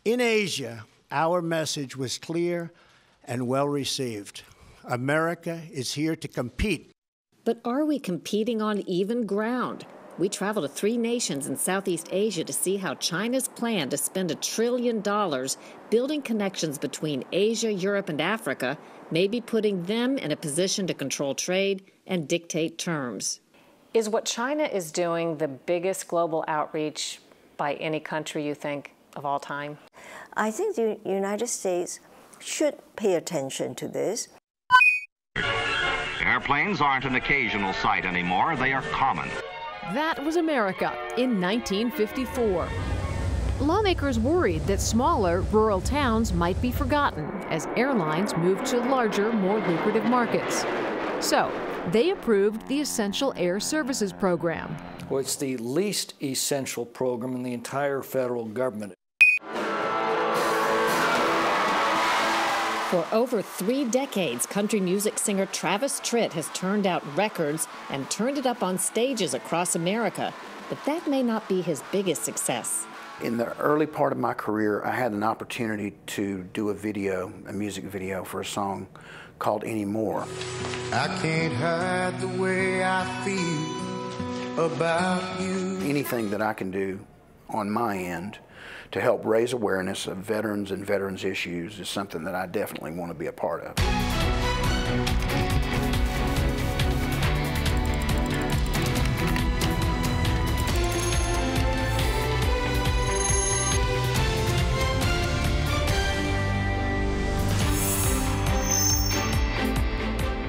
In Asia, our message was clear and well received. America is here to compete. But are we competing on even ground? We traveled to 3 nations in Southeast Asia to see how China's plan to spend $1 trillion building connections between Asia, Europe, and Africa may be putting them in a position to control trade and dictate terms. Is what China is doing the biggest global outreach by any country, you think, of all time? I think the United States should pay attention to this. Airplanes aren't an occasional sight anymore, they are common. That was America in 1954. Lawmakers worried that smaller, rural towns might be forgotten as airlines moved to larger, more lucrative markets. So, they approved the Essential Air Services Program. Well, it's the least essential program in the entire federal government. For over 3 decades, country music singer Travis Tritt has turned out records and turned it up on stages across America. But that may not be his biggest success. In the early part of my career, I had an opportunity to do a music video for a song called Anymore. I can't hide the way I feel about you. Anything that I can do on my end to help raise awareness of veterans and veterans issues is something that I definitely want to be a part of.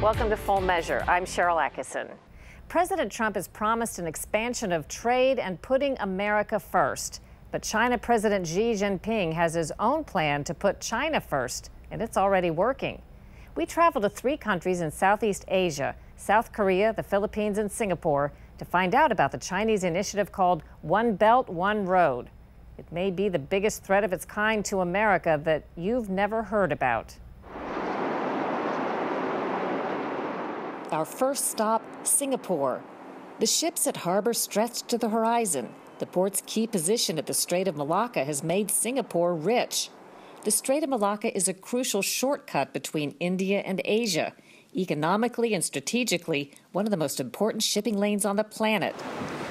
Welcome to Full Measure. I'm Sharyl Attkisson. President Trump has promised an expansion of trade and putting America first. But China President Xi Jinping has his own plan to put China first, and it's already working. We traveled to 3 countries in Southeast Asia, South Korea, the Philippines, and Singapore, to find out about the Chinese initiative called One Belt, One Road. It may be the biggest threat of its kind to America that you've never heard about. Our first stop, Singapore. The ships at harbor stretched to the horizon. The port's key position at the Strait of Malacca has made Singapore rich. The Strait of Malacca is a crucial shortcut between India and Asia, economically and strategically one of the most important shipping lanes on the planet,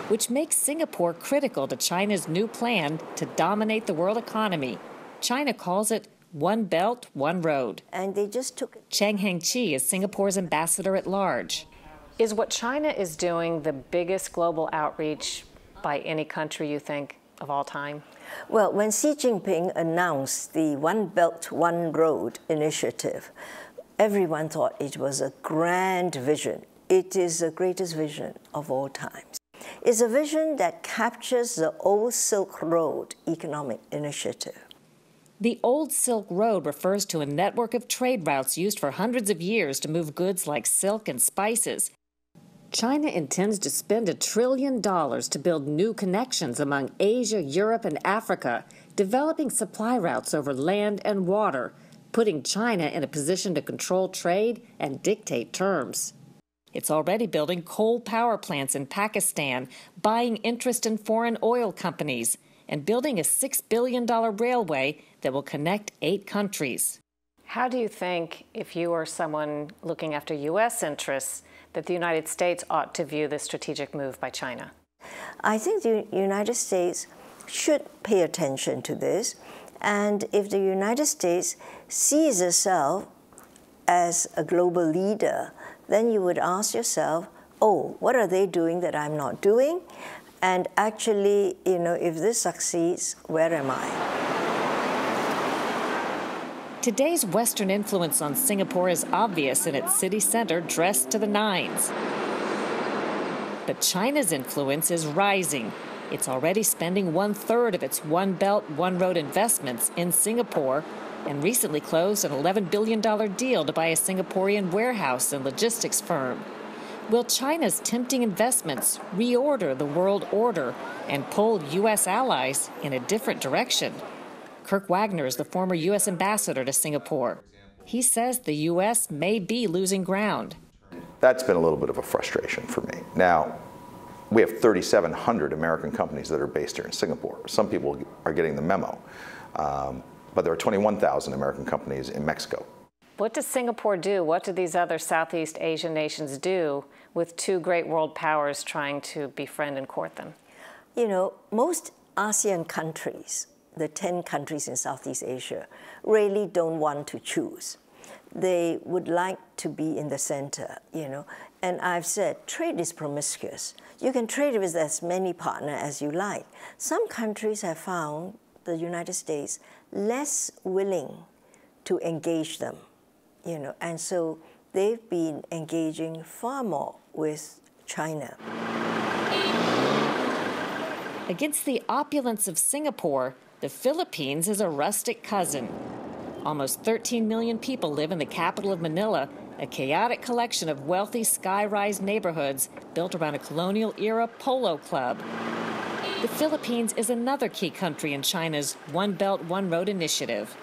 which makes Singapore critical to China's new plan to dominate the world economy. China calls it One Belt, One Road. And they just took it. Chang Heng-chi is Singapore's ambassador at large. Is what China is doing the biggest global outreach by any country, you think, of all time? Well, when Xi Jinping announced the One Belt, One Road initiative, everyone thought it was a grand vision. It is the greatest vision of all times. It's a vision that captures the Old Silk Road economic initiative. The Old Silk Road refers to a network of trade routes used for hundreds of years to move goods like silk and spices. China intends to spend $1 trillion to build new connections among Asia, Europe, and Africa, developing supply routes over land and water, putting China in a position to control trade and dictate terms. It's already building coal power plants in Pakistan, buying interest in foreign oil companies, and building a $6 billion railway that will connect 8 countries. How do you think, if you are someone looking after U.S. interests, that the United States ought to view this strategic move by China? I think the United States should pay attention to this. And if the United States sees itself as a global leader, then you would ask yourself, oh, what are they doing that I'm not doing? And actually, if this succeeds, where am I? Today's Western influence on Singapore is obvious in its city center dressed to the nines. But China's influence is rising. It's already spending 1/3 of its One Belt, One Road investments in Singapore and recently closed an $11 billion deal to buy a Singaporean warehouse and logistics firm. Will China's tempting investments reorder the world order and pull U.S. allies in a different direction? Kirk Wagner is the former U.S. ambassador to Singapore. He says the U.S. may be losing ground. That's been a little bit of a frustration for me. Now, we have 3,700 American companies that are based here in Singapore. Some people are getting the memo. But there are 21,000 American companies in Mexico. What does Singapore do? What do these other Southeast Asian nations do with two great world powers trying to befriend and court them? You know, most ASEAN countries, the 10 countries in Southeast Asia, really don't want to choose. They would like to be in the center, you know. And I've said, trade is promiscuous. You can trade with as many partners as you like. Some countries have found the United States less willing to engage them, you know, and so they've been engaging far more with China. Against the opulence of Singapore, the Philippines is a rustic cousin. Almost 13 million people live in the capital of Manila, a chaotic collection of wealthy sky-rise neighborhoods built around a colonial-era polo club. The Philippines is another key country in China's One Belt, One Road initiative.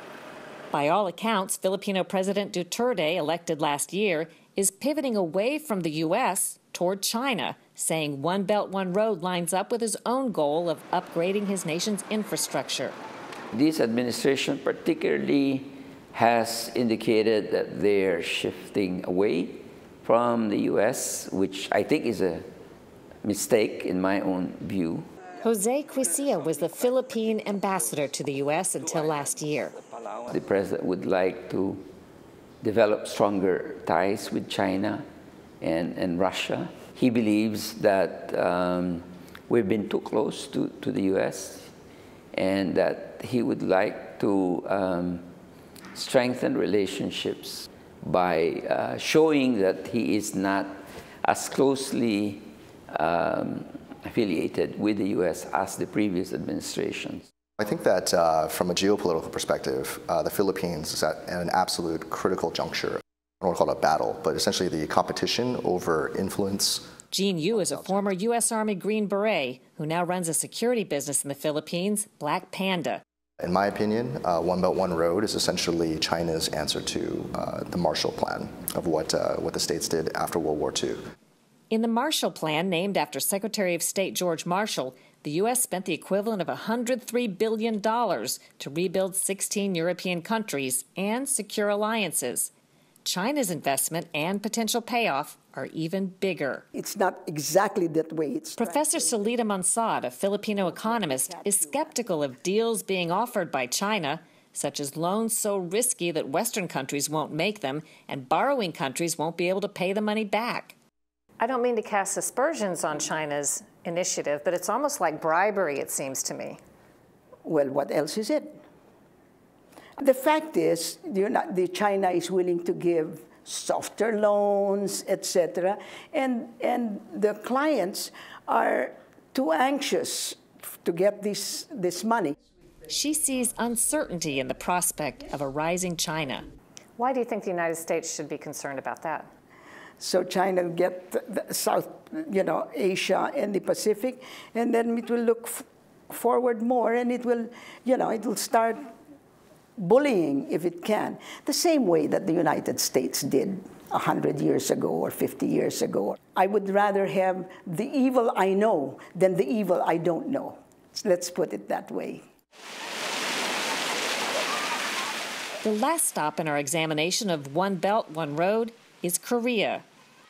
By all accounts, Filipino President Duterte, elected last year, is pivoting away from the U.S. toward China, saying One Belt, One Road lines up with his own goal of upgrading his nation's infrastructure. This administration particularly has indicated that they're shifting away from the U.S., which I think is a mistake in my own view. Jose Quisia was the Philippine ambassador to the U.S. until last year. The president would like to develop stronger ties with China and Russia. He believes that we've been too close to the U.S. and that he would like to strengthen relationships by showing that he is not as closely affiliated with the U.S. as the previous administration. I think that from a geopolitical perspective, the Philippines is at an absolute critical juncture. I don't want to call it a battle, but essentially the competition over influence. Jean Yu is a former U.S. Army Green Beret who now runs a security business in the Philippines, Black Panda. In my opinion, One Belt, One Road is essentially China's answer to the Marshall Plan of what the states did after World War II. In the Marshall Plan, named after Secretary of State George Marshall, the U.S. spent the equivalent of $103 billion to rebuild 16 European countries and secure alliances. China's investment and potential payoff are even bigger. It's not exactly that way. Professor Salita Mansad, a Filipino economist, is skeptical of deals being offered by China, such as loans so risky that Western countries won't make them and borrowing countries won't be able to pay the money back. I don't mean to cast aspersions on China's initiative, but it's almost like bribery, it seems to me. Well, what else is it? The fact is, China is willing to give softer loans, etc., and the clients are too anxious to get this money. She sees uncertainty in the prospect of a rising China. Why do you think the United States should be concerned about that? So China will get the South, Asia and the Pacific, and then it will look forward more, and it will, it will start bullying if it can, the same way that the United States did 100 years ago or 50 years ago. I would rather have the evil I know than the evil I don't know. Let's put it that way. The last stop in our examination of One Belt, One Road is Korea.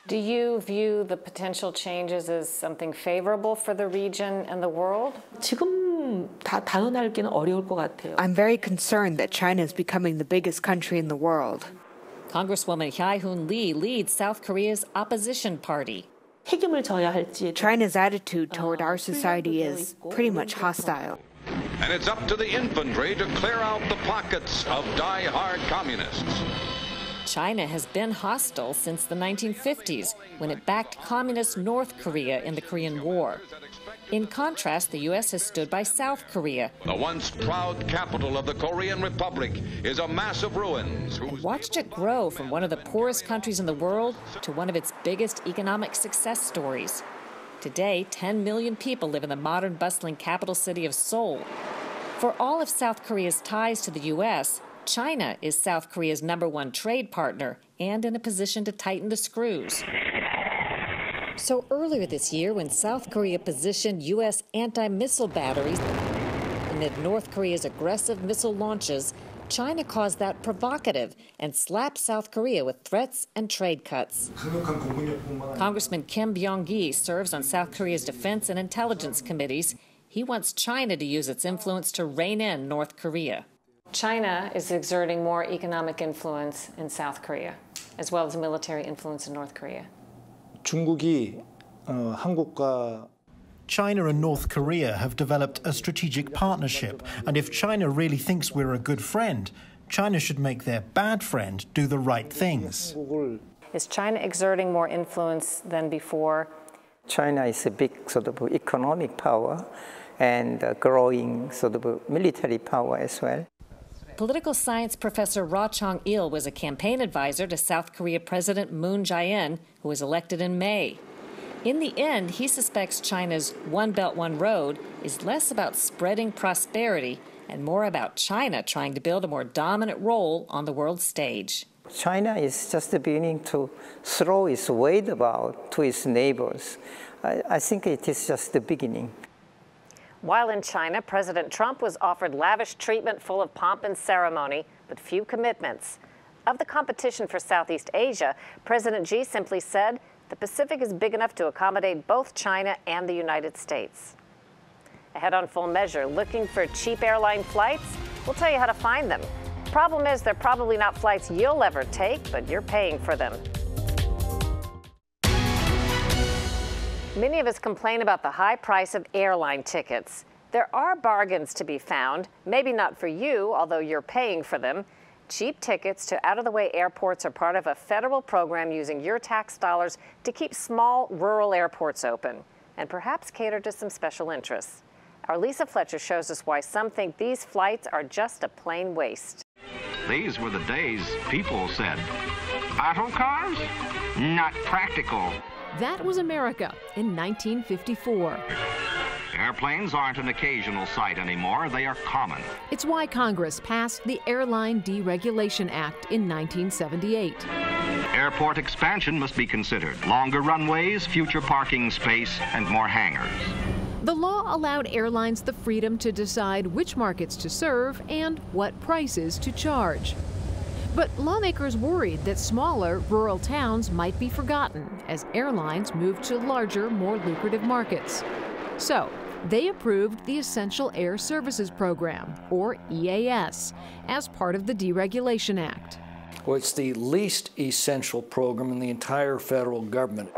Do you view the potential changes as something favorable for the region and the world? I'm very concerned that China is becoming the biggest country in the world. Congresswoman Hye-Hoon Lee leads South Korea's opposition party. China's attitude toward our society is pretty much hostile. And it's up to the infantry to clear out the pockets of die-hard communists. China has been hostile since the 1950s, when it backed communist North Korea in the Korean War. In contrast, the U.S. has stood by South Korea. The once proud capital of the Korean Republic is a mass of ruins. And watched it grow from one of the poorest countries in the world to one of its biggest economic success stories. Today, 10 million people live in the modern, bustling capital city of Seoul. For all of South Korea's ties to the U.S., China is South Korea's #1 trade partner and in a position to tighten the screws. So earlier this year, when South Korea positioned U.S. anti-missile batteries in Amid North Korea's aggressive missile launches, China calls that provocative and slaps South Korea with threats and trade cuts. Congressman Kim Byung-gi serves on South Korea's defense and intelligence committees. He wants China to use its influence to rein in North Korea. China is exerting more economic influence in South Korea, as well as military influence in North Korea. China and North Korea have developed a strategic partnership, and if China really thinks we're a good friend, China should make their bad friend do the right things. Is China exerting more influence than before? China is a big sort of economic power and a growing sort of military power as well. Political science professor Ra Chong-il was a campaign advisor to South Korea President Moon Jae-in, who was elected in May. In the end, he suspects China's One Belt, One Road is less about spreading prosperity and more about China trying to build a more dominant role on the world stage. China is just beginning to throw its weight about to its neighbors. I think it is just the beginning. While in China, President Trump was offered lavish treatment full of pomp and ceremony, but few commitments. Of the competition for Southeast Asia, President Xi simply said, the Pacific is big enough to accommodate both China and the United States. Ahead on Full Measure, looking for cheap airline flights? We'll tell you how to find them. Problem is, they're probably not flights you'll ever take, but you're paying for them. Many of us complain about the high price of airline tickets. There are bargains to be found, maybe not for you, although you're paying for them. Cheap tickets to out-of-the-way airports are part of a federal program using your tax dollars to keep small rural airports open and perhaps cater to some special interests. Our Lisa Fletcher shows us why some think these flights are just a plain waste. These were the days people said, auto cars? Not practical. That was America in 1954. Airplanes aren't an occasional sight anymore, they are common. It's why Congress passed the Airline Deregulation Act in 1978. Airport expansion must be considered. Longer runways, future parking space, and more hangars. The law allowed airlines the freedom to decide which markets to serve and what prices to charge. But lawmakers worried that smaller rural towns might be forgotten as airlines moved to larger, more lucrative markets. So, they approved the Essential Air Services Program, or EAS, as part of the Deregulation Act. Well, it's the least essential program in the entire federal government.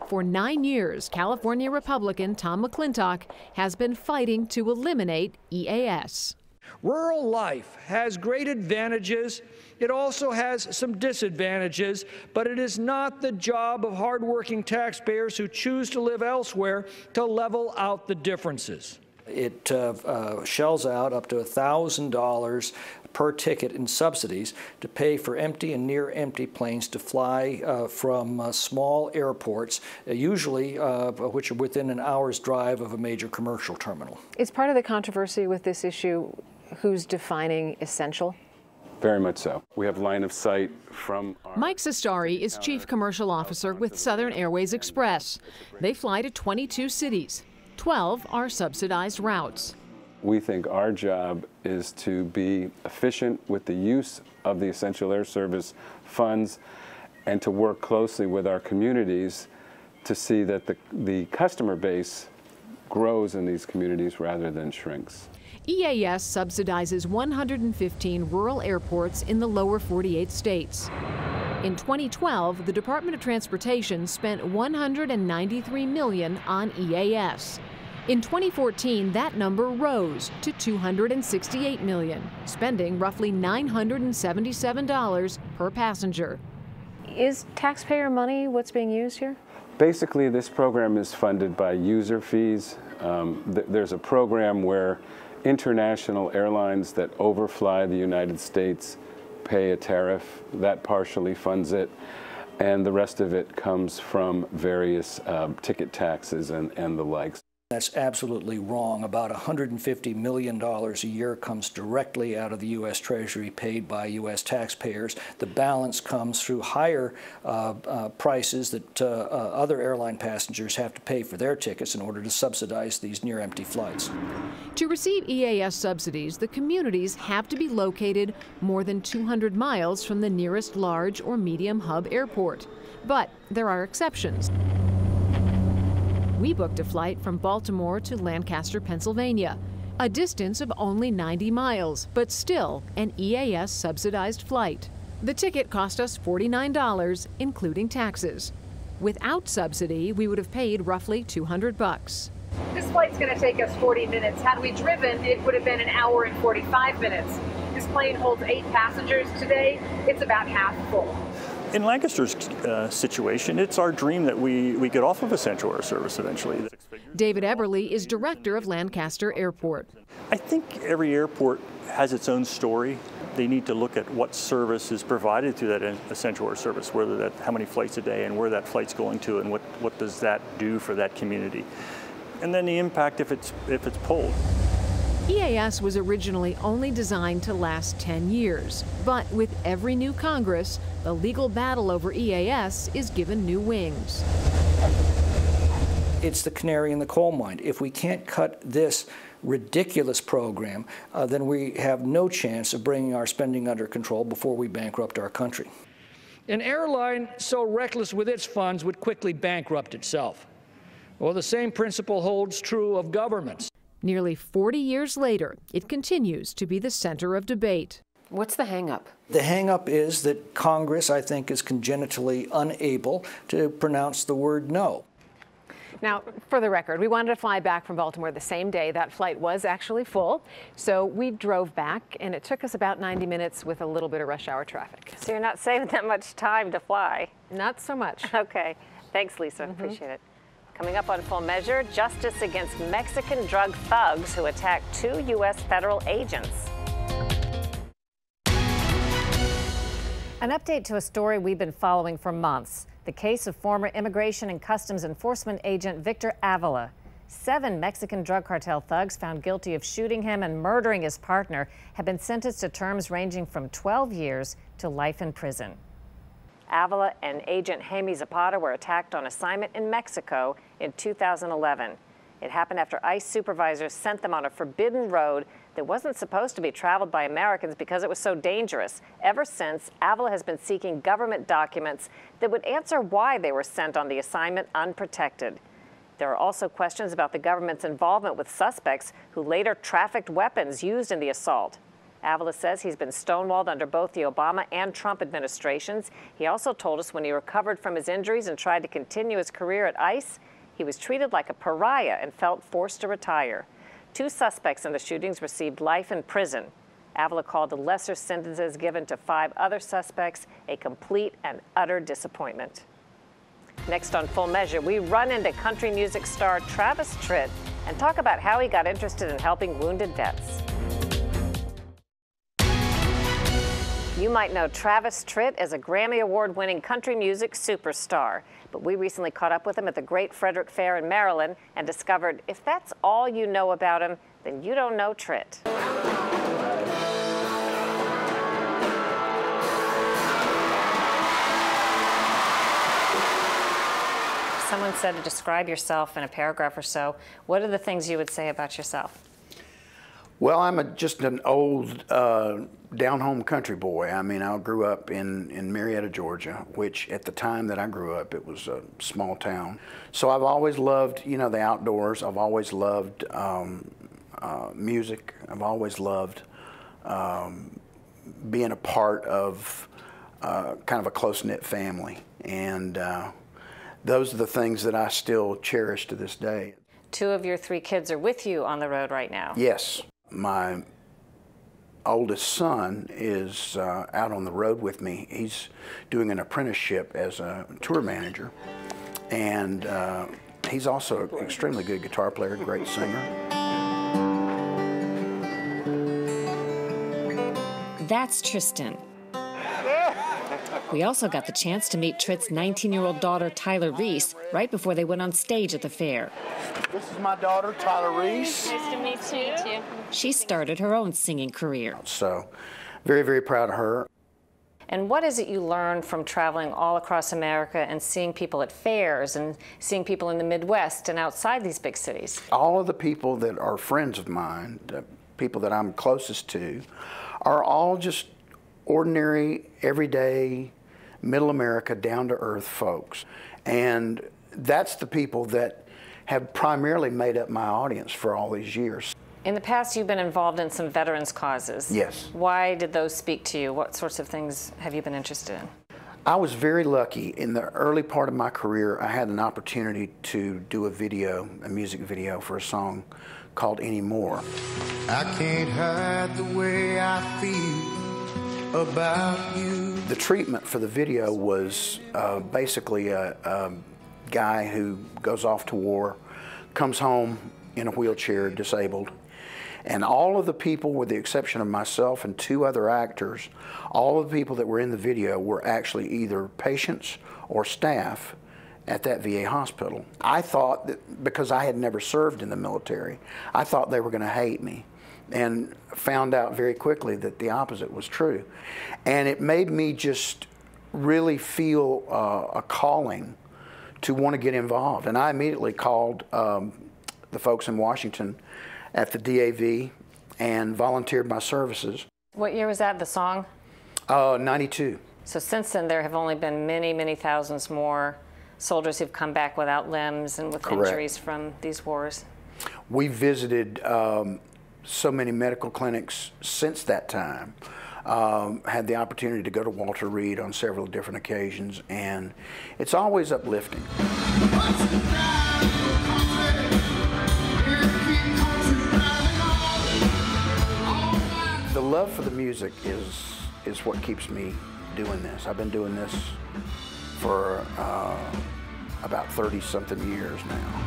For 9 years, California Republican Tom McClintock has been fighting to eliminate EAS. Rural life has great advantages. It also has some disadvantages, but it is not the job of hardworking taxpayers who choose to live elsewhere to level out the differences. It shells out up to $1,000 per ticket in subsidies to pay for empty and near-empty planes to fly from small airports, usually which are within an hour's drive of a major commercial terminal. Is part of the controversy with this issue who's defining essential? Very much so. We have line of sight from Mike Sestari is Chief Commercial Officer with Southern Airways Express. They fly to 22 cities. 12 are subsidized routes. We think our job is to be efficient with the use of the Essential Air Service funds and to work closely with our communities to see that the customer base grows in these communities rather than shrinks. EAS subsidizes 115 rural airports in the lower 48 states. In 2012, the Department of Transportation spent $193 million on EAS. In 2014, that number rose to $268 million, spending roughly $977 per passenger. Is taxpayer money what's being used here? Basically, this program is funded by user fees. There's a program where international airlines that overfly the United States pay a tariff. That partially funds it, and the rest of it comes from various ticket taxes and the likes. That's absolutely wrong. About $150 million a year comes directly out of the U.S. Treasury, paid by U.S. taxpayers. The balance comes through higher prices that other airline passengers have to pay for their tickets in order to subsidize these near-empty flights. To receive EAS subsidies, the communities have to be located more than 200 miles from the nearest large or medium hub airport. But there are exceptions. We booked a flight from Baltimore to Lancaster, Pennsylvania, a distance of only 90 miles, but still an EAS subsidized flight. The ticket cost us $49, including taxes. Without subsidy, we would have paid roughly $200. This flight's going to take us 40 minutes. Had we driven, it would have been an hour and 45 minutes. This plane holds 8 passengers today. It's about half full. In Lancaster's situation, it's our dream that we get off of essential air service eventually. David Eberly is director of Lancaster Airport. I think every airport has its own story. They need to look at what service is provided through that essential air service, how many flights a day and where that flight's going to, and what does that do for that community. And then the impact if it's pulled. EAS was originally only designed to last 10 years, but with every new Congress, the legal battle over EAS is given new wings. It's the canary in the coal mine. If we can't cut this ridiculous program, then we have no chance of bringing our spending under control before we bankrupt our country. An airline so reckless with its funds would quickly bankrupt itself. Well, the same principle holds true of governments. Nearly 40 years later, it continues to be the center of debate. What's the hang-up? The hang-up is that Congress, I think, is congenitally unable to pronounce the word no. Now, for the record, we wanted to fly back from Baltimore the same day. That flight was actually full, so we drove back, and it took us about 90 minutes with a little bit of rush hour traffic. So you're not saving that much time to fly? Not so much. Okay. Thanks, Lisa. Appreciate it. Coming up on Full Measure, justice against Mexican drug thugs who attacked 2 U.S. federal agents. An update to a story we've been following for months. The case of former Immigration and Customs Enforcement agent Victor Avila. 7 Mexican drug cartel thugs found guilty of shooting him and murdering his partner have been sentenced to terms ranging from 12 years to life in prison. Avila and agent Jaime Zapata were attacked on assignment in Mexico in 2011. It happened after ICE supervisors sent them on a forbidden road that wasn't supposed to be traveled by Americans because it was so dangerous. Ever since, Avila has been seeking government documents that would answer why they were sent on the assignment unprotected. There are also questions about the government's involvement with suspects who later trafficked weapons used in the assault. Avila says he's been stonewalled under both the Obama and Trump administrations. He also told us when he recovered from his injuries and tried to continue his career at ICE, he was treated like a pariah and felt forced to retire. 2 suspects in the shootings received life in prison. Avila called the lesser sentences given to 5 other suspects a complete and utter disappointment. Next on Full Measure, we run into country music star Travis Tritt and talk about how he got interested in helping wounded vets. You might know Travis Tritt as a Grammy Award-winning country music superstar, but we recently caught up with him at the Great Frederick Fair in Maryland and discovered if that's all you know about him, then you don't know Tritt. Someone said to describe yourself in a paragraph or so. What are the things you would say about yourself? Well, I'm just an old, down-home country boy. I mean, I grew up in Marietta, Georgia, which at the time that I grew up, it was a small town. So I've always loved, you know, the outdoors. I've always loved music. I've always loved being a part of kind of a close-knit family. And those are the things that I still cherish to this day. 2 of your 3 kids are with you on the road right now. Yes. My oldest son is out on the road with me. He's doing an apprenticeship as a tour manager, and he's also an extremely good guitar player, great singer. That's Tristan. We also got the chance to meet Tritt's 19-year-old daughter, Tyler Reese, right before they went on stage at the fair. This is my daughter, Tyler Reese. Nice to meet you. She started her own singing career. So, very, very proud of her. And what is it you learned from traveling all across America and seeing people at fairs and seeing people in the Midwest and outside these big cities? All of the people that are friends of mine, the people that I'm closest to, are all just ordinary, everyday, middle America, down-to-earth folks. And that's the people that have primarily made up my audience for all these years. In the past, you've been involved in some veterans' causes. Yes. Why did those speak to you? What sorts of things have you been interested in? I was very lucky. In the early part of my career, I had an opportunity to do a music video for a song called Anymore. I can't hide the way I feel about you. The treatment for the video was basically a guy who goes off to war, comes home in a wheelchair, disabled, and all of the people, with the exception of myself and 2 other actors, all of the people that were in the video were actually either patients or staff at that VA hospital. I thought that because I had never served in the military, I thought they were going to hate me, and found out very quickly that the opposite was true. And it made me just really feel a calling to want to get involved. And I immediately called the folks in Washington at the DAV and volunteered my services. What year was that, the song? 92. So since then, there have only been many, many thousands more soldiers who've come back without limbs and with Correct. Injuries from these wars. We visited so many medical clinics since that time. Had the opportunity to go to Walter Reed on several different occasions, and it's always uplifting. The love for the music is what keeps me doing this. I've been doing this for about 30-something years now.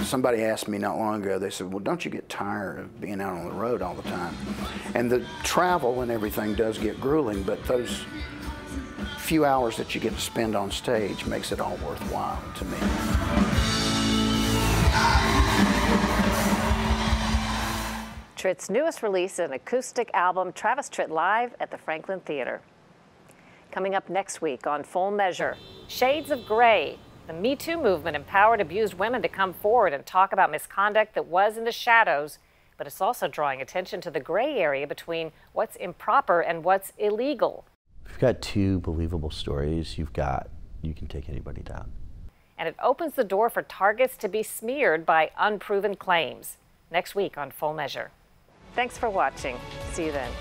Somebody asked me not long ago, they said, well, don't you get tired of being out on the road all the time? And the travel and everything does get grueling, but those few hours that you get to spend on stage makes it all worthwhile to me. Tritt's newest release, an acoustic album, Travis Tritt Live at the Franklin Theater. Coming up next week on Full Measure, Shades of Gray. The Me Too movement empowered abused women to come forward and talk about misconduct that was in the shadows, but it's also drawing attention to the gray area between what's improper and what's illegal. If you've got 2 believable stories, you can take anybody down. And it opens the door for targets to be smeared by unproven claims. Next week on Full Measure. Thanks for watching. See you then.